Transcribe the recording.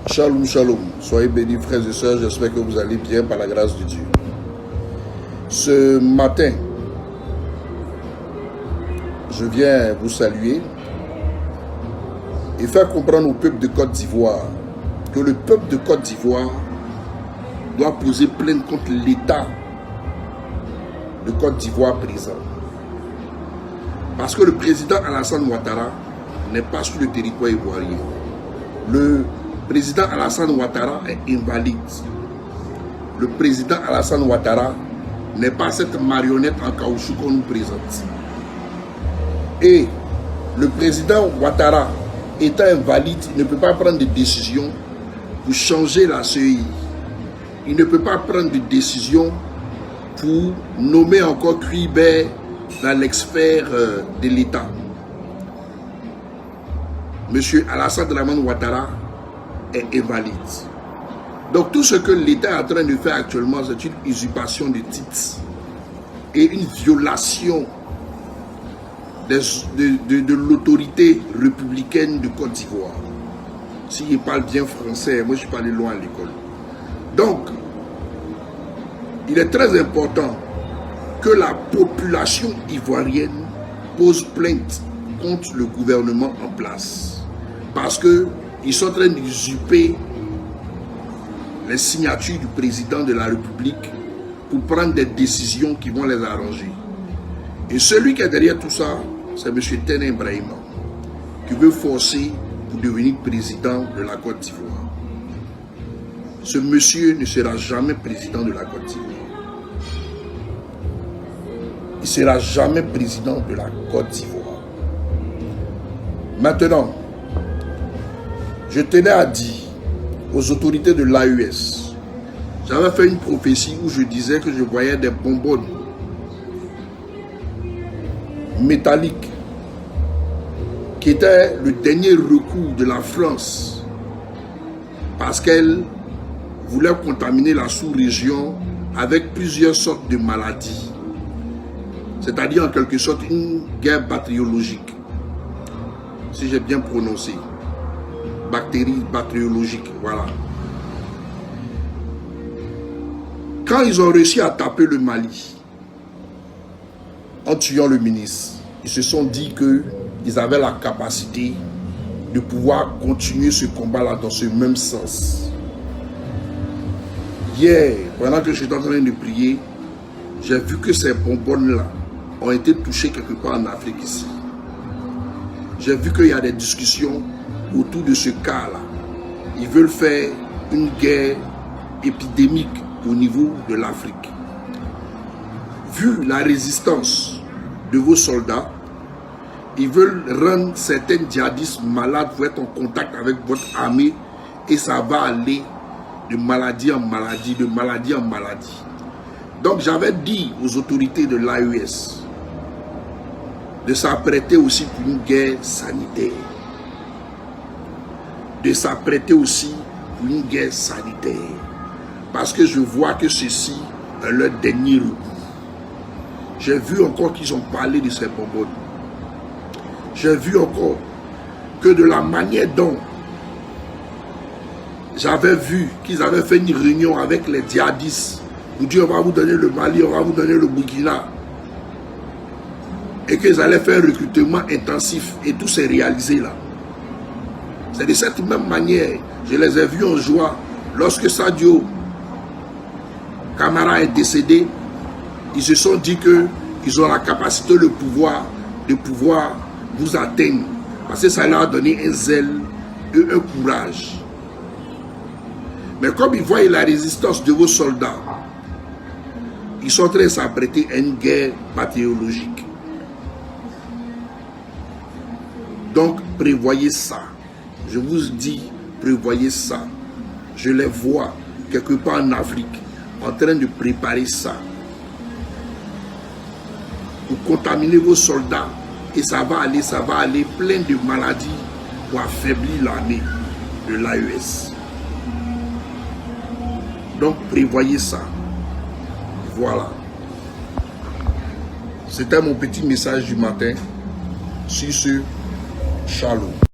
Shalom, shalom. Soyez bénis, frères et sœurs. J'espère que vous allez bien par la grâce de Dieu. Ce matin, je viens vous saluer et faire comprendre au peuple de Côte d'Ivoire que le peuple de Côte d'Ivoire doit poser plainte contre l'État de Côte d'Ivoire présent. Parce que le président Alassane Ouattara n'est pas sur le territoire ivoirien. Le président Alassane Ouattara est invalide. Le président Alassane Ouattara n'est pas cette marionnette en caoutchouc qu'on nous présente. Et le président Ouattara, étant invalide, ne peut pas prendre de décision pour changer la CEI. Il ne peut pas prendre de décision pour nommer encore Cuibert dans l'expert de l'État. Monsieur Alassane Ouattara est invalide. Donc tout ce que l'État est en train de faire actuellement, c'est une usurpation de titres et une violation de l'autorité républicaine de Côte d'Ivoire. S'il parle bien français, moi je suis pas allé loin à l'école. Donc, il est très important que la population ivoirienne pose plainte contre le gouvernement en place. Parce qu'ils sont en train d'usurper les signatures du président de la République pour prendre des décisions qui vont les arranger. Et celui qui est derrière tout ça, c'est M. Tener Ibrahima, qui veut forcer pour devenir président de la Côte d'Ivoire. Ce monsieur ne sera jamais président de la Côte d'Ivoire. Il ne sera jamais président de la Côte d'Ivoire. Maintenant, je tenais à dire aux autorités de l'AES, j'avais fait une prophétie où je disais que je voyais des bonbonnes métalliques qui étaient le dernier recours de la France parce qu'elle voulait contaminer la sous-région avec plusieurs sortes de maladies. C'est-à-dire en quelque sorte une guerre bactériologique, si j'ai bien prononcé. Bactéries bactériologiques, voilà. Quand ils ont réussi à taper le Mali, en tuant le ministre, ils se sont dit qu'ils avaient la capacité de pouvoir continuer ce combat-là dans ce même sens. Hier, pendant que j'étais en train de prier, j'ai vu que ces bonbonnes-là ont été touchées quelque part en Afrique ici. J'ai vu qu'il y a des discussions autour de ce cas-là. Ils veulent faire une guerre épidémique au niveau de l'Afrique. Vu la résistance de vos soldats, ils veulent rendre certains djihadistes malades pour être en contact avec votre armée et ça va aller de maladie en maladie, de maladie en maladie. Donc j'avais dit aux autorités de l'AES de s'apprêter aussi pour une guerre sanitaire. De s'apprêter aussi pour une guerre sanitaire. Parce que je vois que ceci est leur dernier recours. J'ai vu encore qu'ils ont parlé de ces bonbonnes. J'ai vu encore que de la manière dont j'avais vu qu'ils avaient fait une réunion avec les djihadistes pour dire on va vous donner le Mali, on va vous donner le Burkina. Et qu'ils allaient faire un recrutement intensif et tout s'est réalisé là. C'est de cette même manière, je les ai vus en joie lorsque Sadio Camara est décédé. Ils se sont dit qu'ils ont la capacité, le pouvoir de pouvoir vous atteindre. Parce que ça leur a donné un zèle et un courage. Mais comme ils voient la résistance de vos soldats, ils sont en train de s'apprêter à une guerre bactériologique. Donc prévoyez ça. Je vous dis, prévoyez ça. Je les vois quelque part en Afrique en train de préparer ça pour contaminer vos soldats et ça va aller plein de maladies pour affaiblir l'armée de l'AES. Donc prévoyez ça. Voilà. C'était mon petit message du matin sur ce shalom.